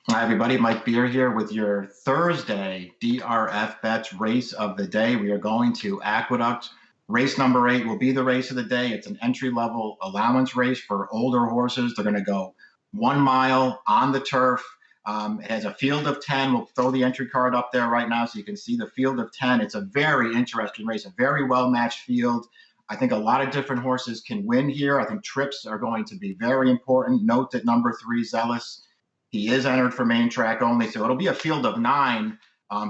Hi, everybody. Mike Beer here with your Thursday DRFBets race of the day. We are going to Aqueduct. Race number 8 will be the race of the day. It's an entry-level allowance race for older horses. They're going to go 1 mile on the turf. It has a field of 10. We'll throw the entry card up there right now so you can see the field of 10. It's a very interesting race, a very well-matched field. I think a lot of different horses can win here. I think trips are going to be very important. Note that number 3, Zealous, he is entered for main track only, so it'll be a field of 9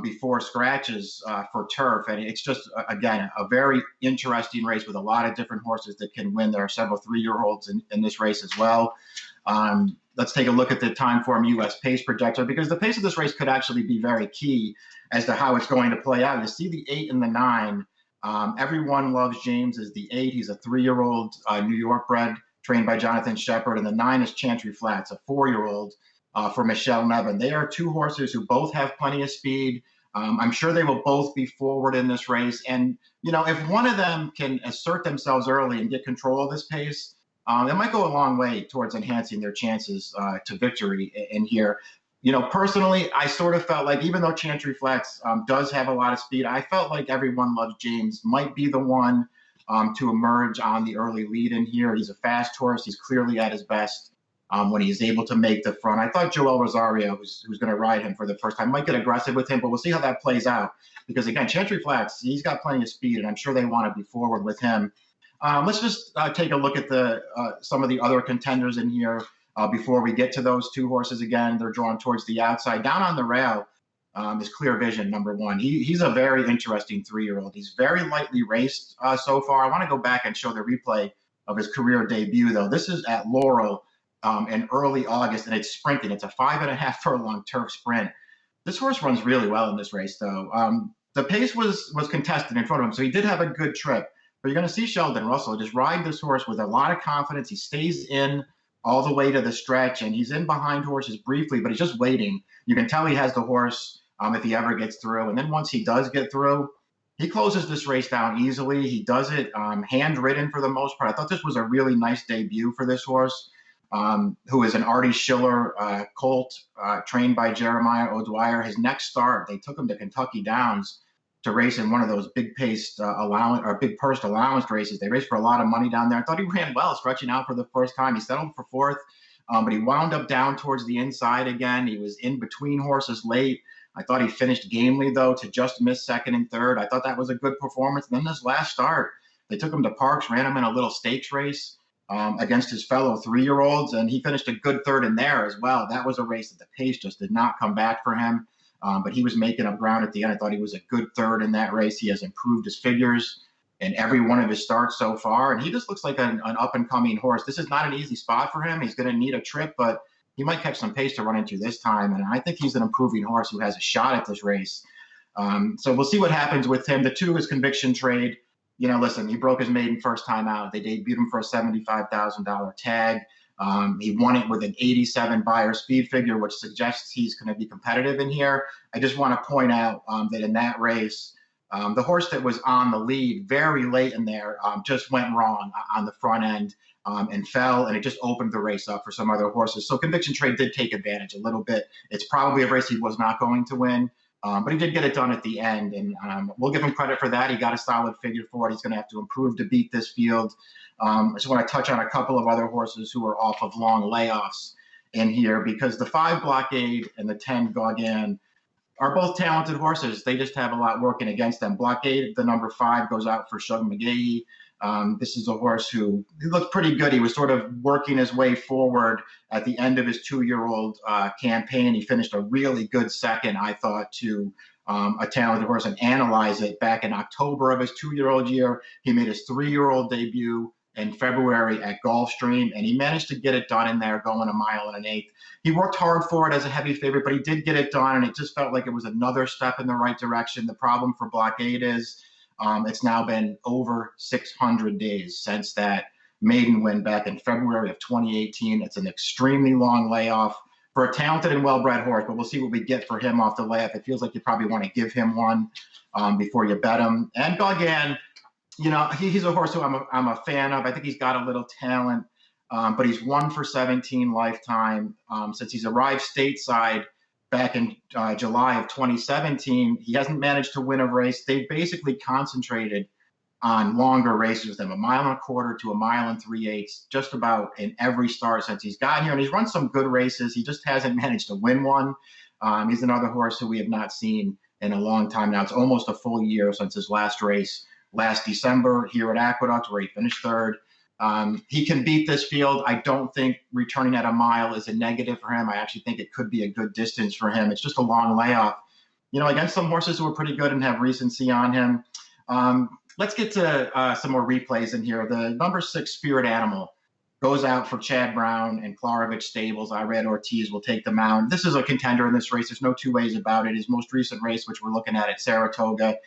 before scratches for turf. And it's just, again, a very interesting race with a lot of different horses that can win. There are several 3-year-olds in this race as well. Let's take a look at the Timeform US pace projector, because the pace of this race could actually be very key as to how it's going to play out. You see the 8 and the 9. Everyone loves James as the 8. He's a 3-year-old New York bred, trained by Jonathan Shepard, and the 9 is Chantry Flats, a 4-year-old for Michelle Nevin. They are 2 horses who both have plenty of speed. I'm sure they will both be forward in this race. And, if one of them can assert themselves early and get control of this pace, it might go a long way towards enhancing their chances to victory in here. Personally, I sort of felt like, even though Chantry Flats does have a lot of speed, I felt like Everyone Loves James might be the one to emerge on the early lead in here. He's a fast horse. He's clearly at his best when he's able to make the front. I thought Joel Rosario, who's going to ride him for the first time, might get aggressive with him, but we'll see how that plays out. Because, again, Chantry Flats, he's got plenty of speed, and I'm sure they want to be forward with him. Let's just take a look at some of the other contenders in here before we get to those 2 horses again. They're drawn towards the outside. Down on the rail is Clear Vision, number 1. He's a very interesting 3-year-old. He's very lightly raced so far. I want to go back and show the replay of his career debut, though. This is at Laurel in early August, and it's sprinting. It's a 5.5 furlong turf sprint. This horse runs really well in this race, though. The pace was contested in front of him, so he did have a good trip. But you're going to see Sheldon Russell just ride this horse with a lot of confidence. He stays in all the way to the stretch, and he's in behind horses briefly, but he's just waiting. You can tell he has the horse if he ever gets through. And then once he does get through, he closes this race down easily. He does it handwritten for the most part. I thought this was a really nice debut for this horse, who is an Artie Schiller colt trained by Jeremiah O'Dwyer. His next start, they took him to Kentucky Downs to race in one of those big pursed allowance races. They raced for a lot of money down there. I thought he ran well, stretching out for the first time. He settled for 4th, but he wound up down towards the inside again. He was in between horses late. I thought he finished gamely, though, to just miss 2nd and 3rd. I thought that was a good performance. And then this last start, they took him to Parks, ran him in a little stakes race against his fellow 3-year-olds, and he finished a good 3rd in there as well. That was a race that the pace just did not come back for him. But he was making up ground at the end. I thought he was a good 3rd in that race. He has improved his figures in every one of his starts so far, and he just looks like an up-and-coming horse. This is not an easy spot for him. He's going to need a trip, but he might catch some pace to run into this time, and I think he's an improving horse who has a shot at this race. So we'll see what happens with him. The 2 is Conviction Trade. Listen, he broke his maiden first time out. They debuted him for a $75,000 tag. He won it with an 87 buyer speed figure, which suggests he's going to be competitive in here. I just want to point out that in that race, the horse that was on the lead very late in there just went wrong on the front end and fell, and it just opened the race up for some other horses. So Conviction Trade did take advantage a little bit. It's probably a race he was not going to win, but he did get it done at the end, and we'll give him credit for that. He got a solid figure for it. He's going to have to improve to beat this field. I just want to touch on a couple of other horses who are off of long layoffs in here, because the 5 Blockade and the 10 Gauguin are both talented horses. They just have a lot working against them. Blockade, the number 5, goes out for Shug McGahee. This is a horse who he looked pretty good. He was sort of working his way forward at the end of his 2-year-old campaign. He finished a really good 2nd, I thought, to a talented horse, and Analyze It back in October of his 2-year-old year. He made his 3-year-old debut in February at Gulfstream, and he managed to get it done in there, going 1 1/8 miles. He worked hard for it as a heavy favorite, but he did get it done, and it just felt like it was another step in the right direction. The problem for Blockade is it's now been over 600 days since that maiden win back in February of 2018. It's an extremely long layoff for a talented and well-bred horse, but we'll see what we get for him off the layoff. It feels like you probably want to give him one before you bet him. And Gauguin, he's a horse who I'm a fan of. I think he's got a little talent. but he's 1 for 17 lifetime. Since he's arrived stateside back in July of 2017, he hasn't managed to win a race. They've basically concentrated on longer races with him, 1.25 to 1.375 just about in every start since he's got here. And he's run some good races. He just hasn't managed to win one. He's another horse who we have not seen in a long time now. It's almost a full year since his last race last December here at Aqueduct, where he finished third. He can beat this field. I don't think returning at a mile is a negative for him. I actually think it could be a good distance for him. It's just a long layoff, against some horses who are pretty good and have recency on him. Let's get to some more replays in here. The number 6 Spirit Animal goes out for Chad Brown and Klarovich Stables. Irad Ortiz will take the mound. This is a contender in this race. There's no two ways about it. His most recent race, which we're looking at Saratoga,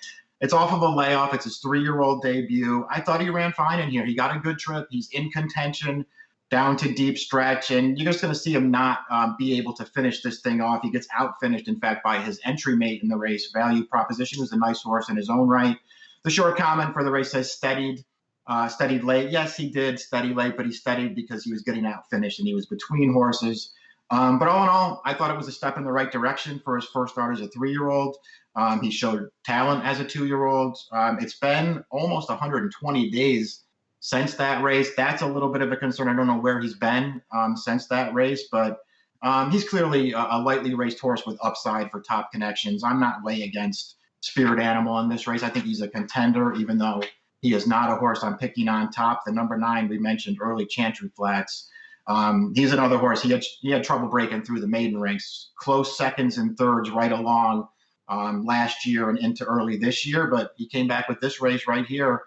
it's off of a layoff. It's his 3-year-old debut. I thought he ran fine in here. He got a good trip. He's in contention down to deep stretch, and you're just going to see him not be able to finish this thing off. He gets out-finished, in fact, by his entry mate in the race. Value Proposition is a nice horse in his own right. The short comment for the race says steadied late. Yes, he did steady late, but he steadied because he was getting out-finished and he was between horses. But all in all, I thought it was a step in the right direction for his first start as a 3-year-old. He showed talent as a 2-year-old. It's been almost 120 days since that race. That's a little bit of a concern. I don't know where he's been since that race, but he's clearly a lightly raced horse with upside for top connections. I'm not way against Spirit Animal in this race. I think he's a contender, even though he is not a horse I'm picking on top. The number 9 we mentioned early, Chantry Flats. He's another horse. He had trouble breaking through the maiden ranks. Close seconds and thirds right along last year and into early this year, but he came back with this race right here.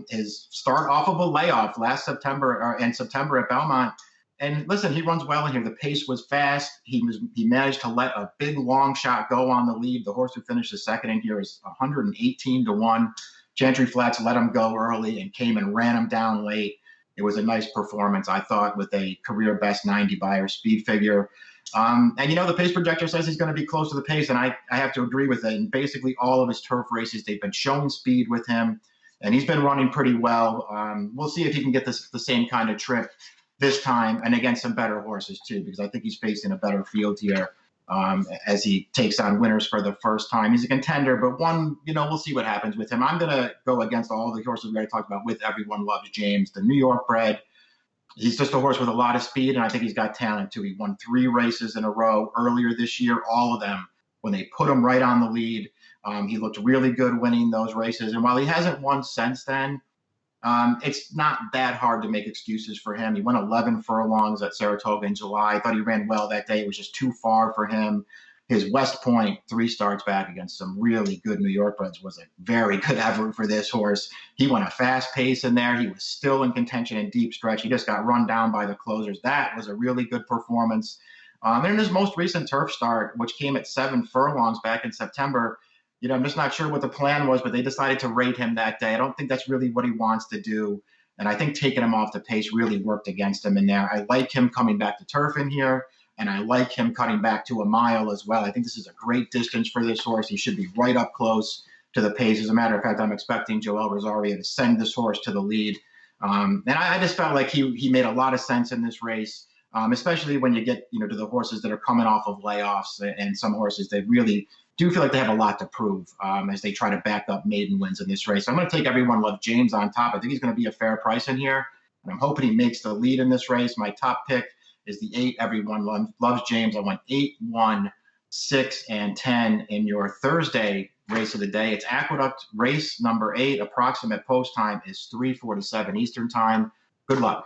His start off of a layoff last September and September at Belmont. And listen, he runs well in here. The pace was fast. He managed to let a big long shot go on the lead. The horse who finished the second in here is 118 to 1. Chantry Flats let him go early and came and ran him down late. It was a nice performance, I thought, with a career best 90 buyer speed figure. And the pace projector says he's going to be close to the pace, and I have to agree with it. In basically all of his turf races, they've been showing speed with him, and he's been running pretty well. We'll see if he can get the same kind of trip this time, and against some better horses too, because I think he's facing a better field here as he takes on winners for the first time. He's a contender, but we'll see what happens with him. I'm going to go against all the horses we already talked about with Everyone Loves James, the New York bred. He's just a horse with a lot of speed, and I think he's got talent too. He won 3 races in a row earlier this year, all of them when they put him right on the lead. He looked really good winning those races, and while he hasn't won since then, it's not that hard to make excuses for him. He won 11 furlongs at Saratoga in July. I thought he ran well that day. It was just too far for him. His West Point 3 starts back against some really good New York breds was a very good effort for this horse. He went a fast pace in there. He was still in contention in deep stretch. He just got run down by the closers. That was a really good performance. And in his most recent turf start, which came at 7 furlongs back in September, I'm just not sure what the plan was, but they decided to rate him that day. I don't think that's really what he wants to do. And I think taking him off the pace really worked against him in there. I like him coming back to turf in here, and I like him cutting back to a mile as well. I think this is a great distance for this horse. He should be right up close to the pace. As a matter of fact, I'm expecting Joel Rosario to send this horse to the lead. And I just felt like he made a lot of sense in this race, especially when you get to the horses that are coming off of layoffs and some horses that really do feel like they have a lot to prove as they try to back up maiden wins in this race. So I'm going to take Everyone Loves James on top. I think he's going to be a fair price in here, and I'm hoping he makes the lead in this race. My top pick is the 8, Everyone Loves James. I went 8, 1, 6, and 10 in your Thursday race of the day. It's Aqueduct race number 8. Approximate post time is 3:47 Eastern time. Good luck.